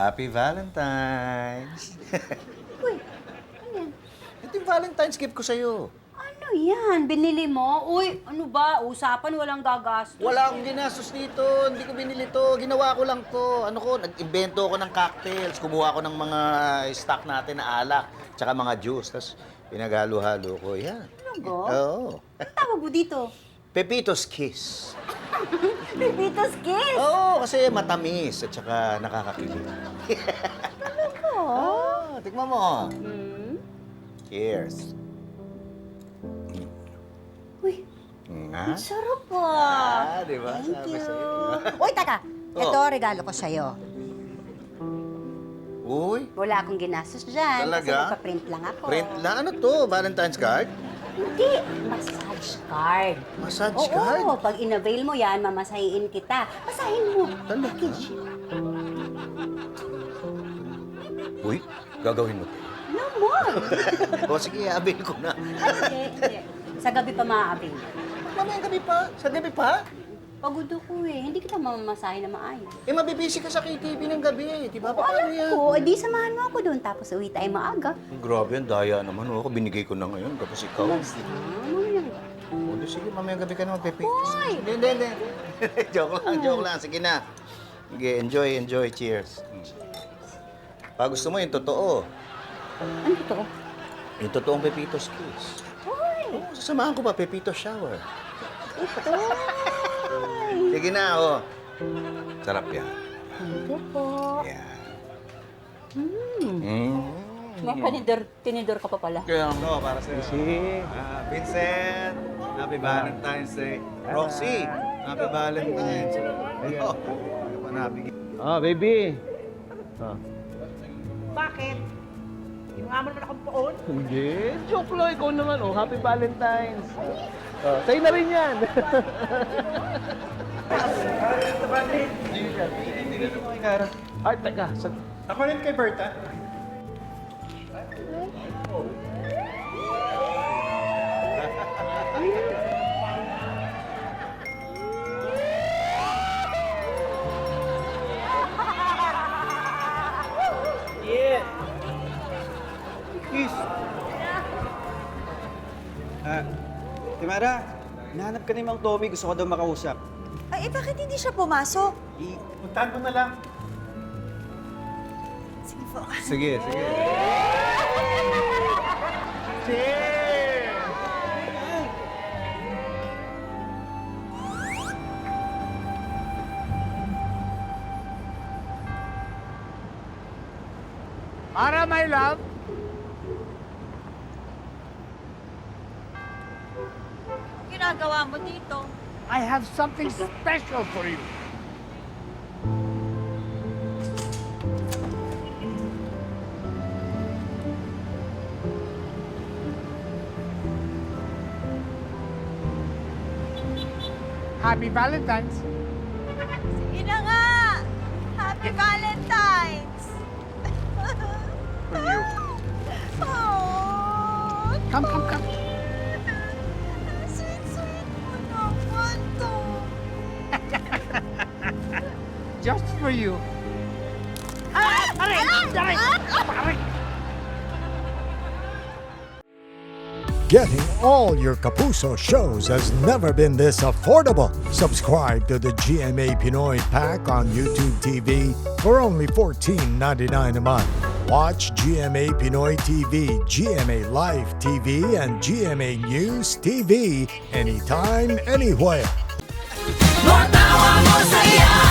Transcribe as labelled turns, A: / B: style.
A: Happy Valentine's!
B: Uy, ano yan?
A: Ito yung Valentine's gift ko sa'yo.
B: Ano yan? Binili mo? Uy, ano ba? Usapan, walang gagastos.
A: Wala akong ginastos dito. Hindi ko binili to. Ginawa ko lang to. Ano ko, nag-invento ko ng cocktails. Kumuha ko ng mga stock natin na alak. Tsaka mga juice. Tapos pinaghalo-halo ko. Yan.
B: Talaga?
A: Oo.
B: Ang tawag mo dito?
A: Pepito's Kiss.
B: Pepito's Kiss!
A: Oo, kasi matamis at saka nakakakilig.
B: Talaga?
A: Oh, tikman mo.
B: Hmm?
A: Cheers.
B: Uy,
A: Nga?
B: ang sarap
A: Di ba?
B: Thank
A: Sabi
B: you.
A: sa'yo.
B: Uy, taka!
A: Oh.
B: Ito, regalo ko sa'yo.
A: Uy,
B: Wala akong ginastos dyan. Kasi
A: Talaga?
B: nagpa-print lang ako.
A: print lang. Ano to? Valentine's card?
B: Hindi, massage card.
A: Massage
B: Oo,
A: card?
B: pag in-avail mo yan, mamasahiin kita. Masahin mo.
A: Talaga?
B: Package.
A: Uy, gagawin mo to.
B: Naman!
A: O sige, abil ko na.
B: Ay, hindi. Sa gabi pa maaabing.
A: Mamayang gabi pa? Sa gabi pa?
B: Pagod ako eh. Hindi kita mamamasahin na maayos.
A: Eh, mabibisi ka sa KTV ng gabi. Di ba?
B: O,
A: Paano
B: alam
A: yan?
B: ko, di samahan mo ako doon. Tapos uwi tayo maaga.
A: Grabe yan, daya naman. O, ako binigay ko na ngayon. Tapos ikaw.
B: Ano yan?
A: O, di sige, mamayang gabi ka na magpipik.
B: Hoy!
A: Hindi. joke lang. Sige na. Sige, enjoy. Cheers. Pag gusto mo yung totoo.
B: Ano ito?
A: Yung totoong Pepito's Kiss.
B: Hoy!
A: Oo, sasamahan ko pa, Pepito's Shower.
B: Ito!
A: Sige na, oh. Sarap yan.
B: Hindi po.
A: Yan.
B: May tinidor ka pa pala.
A: Kaya no, para sa'yo. Vincent, happy Valentine's Day. Roxy, happy Valentine's. Oh, ano pa nabigay?
C: Baby.
D: Bakit? Ginawa mo naman akong poon?
C: Hindi. Joke lang. Ikaw naman, oh. Happy Valentine's. Sa'yo na rin yan. Ay, teka.
E: Ako rin kay Berta.
D: Yeah!
E: Kiss! Timara, hinahanap ka ni Mang Tommy. Gusto ko daw makausap.
F: Ay, bakit hindi siya pumasok?
E: Puntahan ko na lang.
F: Sige po.
A: Sige.
C: Para, my love.
F: Ginagawa mo dito?
C: I have something special for you. Happy Valentine's.
F: Sige na nga! Happy Valentine's!
C: For you.
F: Oh,
C: Come.
F: sweet mo naman to.
C: Just for you.
G: Getting all your Kapuso shows has never been this affordable. Subscribe to the GMA Pinoy Pack on YouTube TV for only $14.99 a month. Watch GMA Pinoy TV, GMA Live TV, and GMA News TV anytime, anywhere.
H: Matawa mo saya